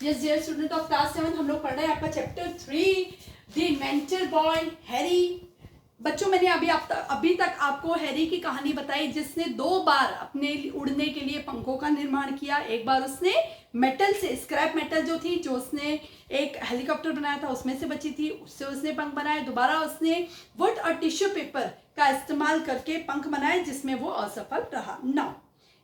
Yes, dear student of class 7, हम लोग पढ़ रहे हैं आपका chapter 3 the mental boy Harry. बच्चों, मैंने अभी तक आपको हैरी की कहानी बताई जिसने 2 बार अपने उड़ने के लिए पंखों का निर्माण किया। एक बार उसने मेटल से, स्क्रैप मेटल जो थी, जो उसने एक हेलीकॉप्टर बनाया था उसमें से बची थी, उससे उसने पंख बनाए। दोबारा उसने वुड और टिश्यू पेपर का इस्तेमाल करके पंख बनाए जिसमें वो असफल रहा। नाउ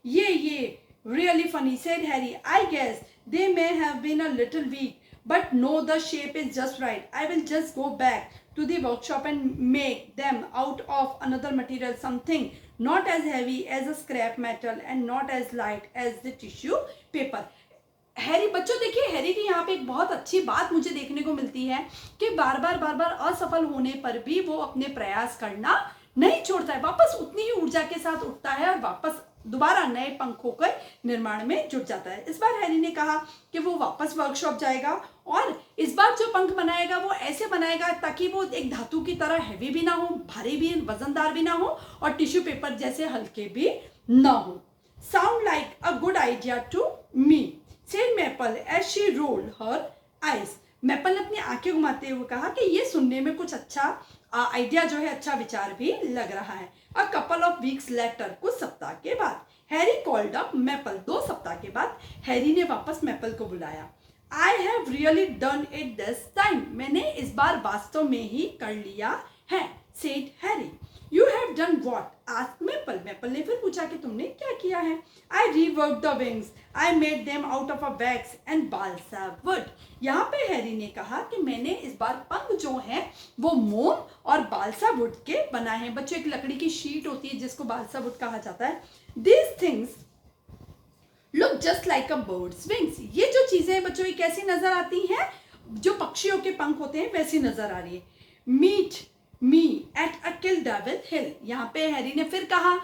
ये really funny, said Harry. I guess they may have been a little weak, but no, the shape is just right. I will just go back to the workshop and make them out of another material, something not as heavy as a scrap metal and not as light as the tissue paper. Harry, बच्चों देखिए, Harry की यहाँ पे एक बहुत अच्छी बात मुझे देखने को मिलती है कि बार बार असफल होने पर भी वो अपने प्रयास करना नहीं छोड़ता है। वापस उतनी ही ऊर्जा के साथ उठता है और वापस दोबारा नए पंखों के निर्माण में जुट जाता है। इस बार हैरी ने कहा कि वो वापस वर्कशॉप जाएगा और इस बार जो पंख बनाएगा वो ऐसे बनाएगा ताकि वो एक धातु की तरह हैवी भी ना हो, भारी भी, वजनदार भी ना हो और टिश्यू पेपर जैसे हल्के भी ना हो। Sound like a good idea to me, said Maple as she rolled her eyes. Maple ने अपनी आंखें घुमाते हुए कहा कि ये सुनने में कुछ अच्छा आइडिया जो है, अच्छा विचार भी लग रहा है। A couple of weeks later, कुछ सप्ताह के बाद, हैरी कॉल्ड अप मैपल। 2 सप्ताह के बाद हैरी ने वापस मैपल को बुलाया। I have really done it this time, मैंने इस बार वास्तव में ही कर लिया है, said Harry. You have done what, asked Maple. Maple ने फिर पूछा कि तुमने क्या किया है। I rework the wings, I made them out of a wax and balsa wood. यहाँ पे हैरी ने कहा कि मैंने इस बार पंख जो हैं वो मोम और बालसा वुड के बनाए हैं। बच्चों, एक लकड़ी की शीट होती है जिसको बालसा वुड कहा जाता है। These things look just like a bird's wings, ये जो चीजें हैं बच्चों, ये कैसी नजर आती हैं? जो पक्षियों के पंख होते हैं वैसी नजर आ रही है। Meet me at a Kill Devil Hill, यहाँ पे हैरी ने फिर कहा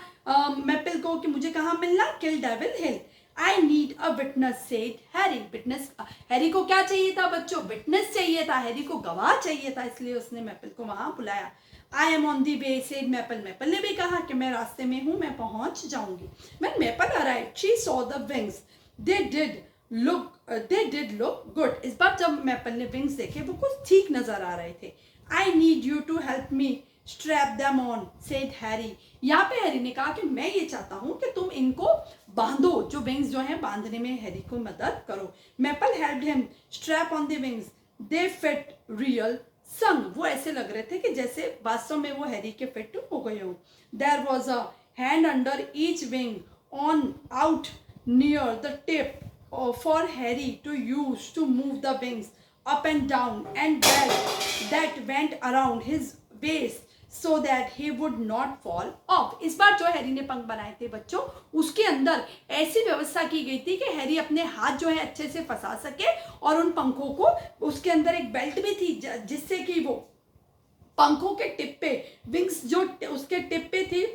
मैपल को कि मुझे कहाँ मिलना, Kill Devil Hill. I need a witness, said Harry. Witness, Harry को क्या चाहिए था बच्चों? विटनेस चाहिए था, हैरी को गवाह चाहिए था, इसलिए उसने मैपल को वहां बुलाया। I am on the way, said maple. Maple ने भी कहा कि मैं रास्ते में हूँ, मैं पहुंच जाऊंगी। When maple arrived, she saw the wings, they did look good. इस बार जब मैपल ने विंग्स देखे वो कुछ ठीक नजर आ रहे थे। I need you to help me strap them on, said Harry. यहाँ पे हैरी ने कहा कि मैं ये चाहता हूँ कि तुम इनको बांधो, जो विंग्स जो हैं बांधने में हैरी को मदद करो। Maple helped him strap on the wings, they fit real संग, वो ऐसे लग रहे थे कि जैसे वास्तव में वो हैरी के फिट हो गए हो। There was a hand under each wing on out near the tip for Harry to use to move the wings up and down and that went around his waist so that he would not fall off. इस बार जो Harry ने पंख बनाए थे बच्चों, उसके अंदर ऐसी व्यवस्था की गई थी कि हैरी अपने हाथ जो है अच्छे से फंसा सके और उन पंखों को, उसके अंदर एक बेल्ट भी थी जिससे कि वो पंखों के टिप पे, विंग्स जो उसके टिप पे थी,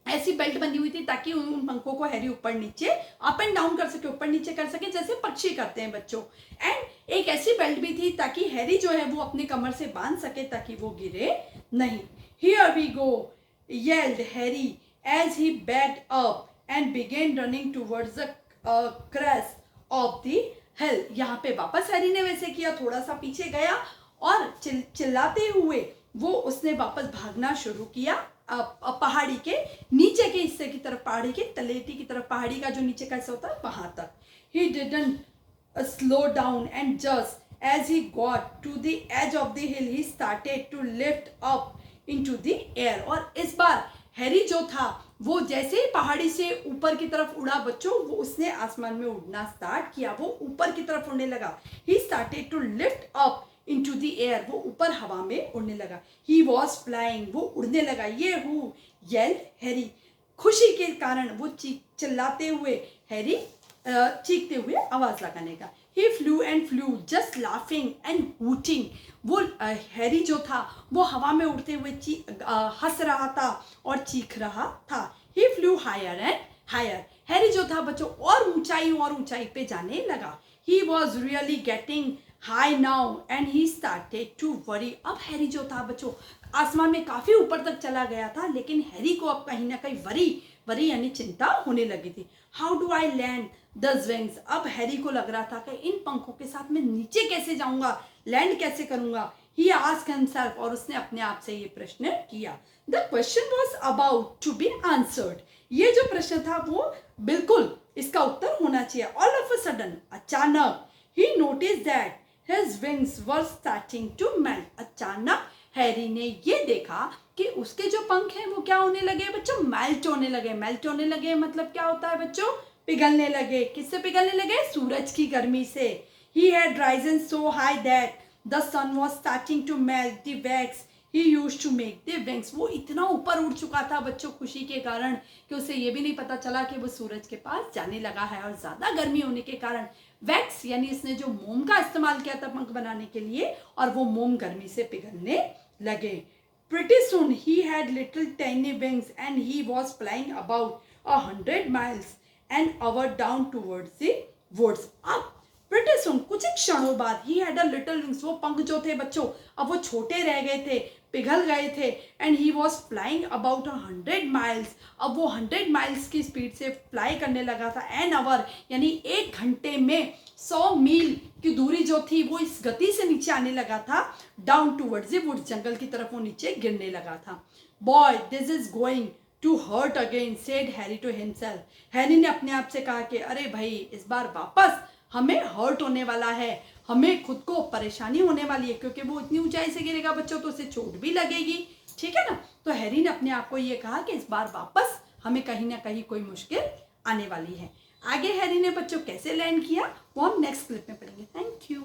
ऐसी बेल्ट बनी हुई थी ताकि उन पंखों को हैरी ऊपर नीचे, अप एंड डाउन कर सके, ऊपर नीचे कर सके जैसे पक्षी करते हैं बच्चों। एंड एक ऐसी बेल्ट भी थी ताकि हैरी जो है वो अपने कमर से बांध सके ताकि वो गिरे नहीं। Here we go, yelled Harry as he backed up and began running towards the crest of the hill. यहाँ पे वापस हैरी ने वैसे किया, थोड़ा सा पीछे गया और चिल्लाते हुए वो उसने वापस भागना शुरू किया पहाड़ी के नीचे के हिस्से की तरफ, पहाड़ी के तलेटी की तरफ, पहाड़ी का जो नीचे का हिस्सा होता है वहां तक। He didn't slow down and just as he got to the edge of the hill he started to lift up into the air। और इस बार हैरी जो था वो जैसे ही पहाड़ी से ऊपर की तरफ उड़ा बच्चों, वो उसने आसमान में उड़ना स्टार्ट किया, वो ऊपर की तरफ उड़ने लगा। He started to lift up into the air, वो ऊपर हवा में उड़ने लगा। He was flying, वो उड़ने लगा। ये हु yelled हैरी, खुशी के कारण वो चिल्लाते हुए हैरी चीखते हुए आवाज लगाने का। He flew and flew just laughing and hooting, वो हैरी जो था वो हवा में उड़ते हुए हंस रहा था और चीख रहा था। He flew higher and higher, Harry जो था बच्चों और ऊंचाई पे जाने लगा। He was really getting high now and he started to worry। अब हैरी जो था बच्चों आसमान में काफी ऊपर तक चला गया था, लेकिन हैरी को अब कहीं ना कहीं वरी, वरी यानी चिंता होने लगी थी। How do I land the wings, अब हैरी को लग रहा था कि इन पंखों के साथ मैं नीचे कैसे जाऊंगा, लैंड कैसे करूंगा। ही आस्क्ड हिमसेल्फ, और उसने अपने आप से ये प्रश्न किया। The question was about to be answered, ये जो प्रश्न था वो बिल्कुल इसका उत्तर होना चाहिए। ऑल ऑफ अ सडन, अचानक, ही notice that his wings were starting to melt, अचानक हैरी ने ये देखा कि उसके जो पंख हैं वो क्या होने लगे बच्चों, मेल्ट होने लगे। मेल्ट होने लगे मतलब क्या होता है बच्चों, पिघलने लगे। किससे पिघलने लगे, सूरज की गर्मी से। He had risen so high that the sun was starting to melt the wax he used to make the wings, वो इतना ऊपर उड़ चुका था बच्चों खुशी के कारण कि उसे ये भी नहीं पता चला कि वो सूरज के पास जाने लगा है। और ज़्यादा गर्मी होने के कारण वैक्स यानी इसने जो मोम का इस्तेमाल किया था पंख बनाने के लिए, और वो मोम गर्मी से पिघलने लगे। Pretty soon he had little tiny wings and he was flying about 100 miles an hour down towards the woods. अब pretty soon कुछ ही क्षणों बाद he had a little wings, वो पंख जो थे बच्चों अब वो छोटे रह गए थे, पिघल गए थे। and he was flying about 100 miles, अब वो 100 माइल्स की स्पीड से फ्लाई करने लगा था। an hour यानी 1 घंटे में 100 मील की दूरी जो थी वो इस गति से नीचे आने लगा था। डाउन टूवर्ड्स द वुड्स, जंगल की तरफ वो नीचे गिरने लगा था। Boy this is going to hurt again said Harry to himself, Harry ने अपने आप से कहा कि अरे भाई इस बार वापस हमें हर्ट होने वाला है, हमें खुद को परेशानी होने वाली है, क्योंकि वो इतनी ऊंचाई से गिरेगा बच्चों तो उसे चोट भी लगेगी, ठीक है ना। तो हैरी ने अपने आप को ये कहा कि इस बार वापस हमें कहीं ना कहीं कोई मुश्किल आने वाली है। आगे हैरी ने बच्चों कैसे लैंड किया वो हम नेक्स्ट क्लिप में पढ़ेंगे। Thank you.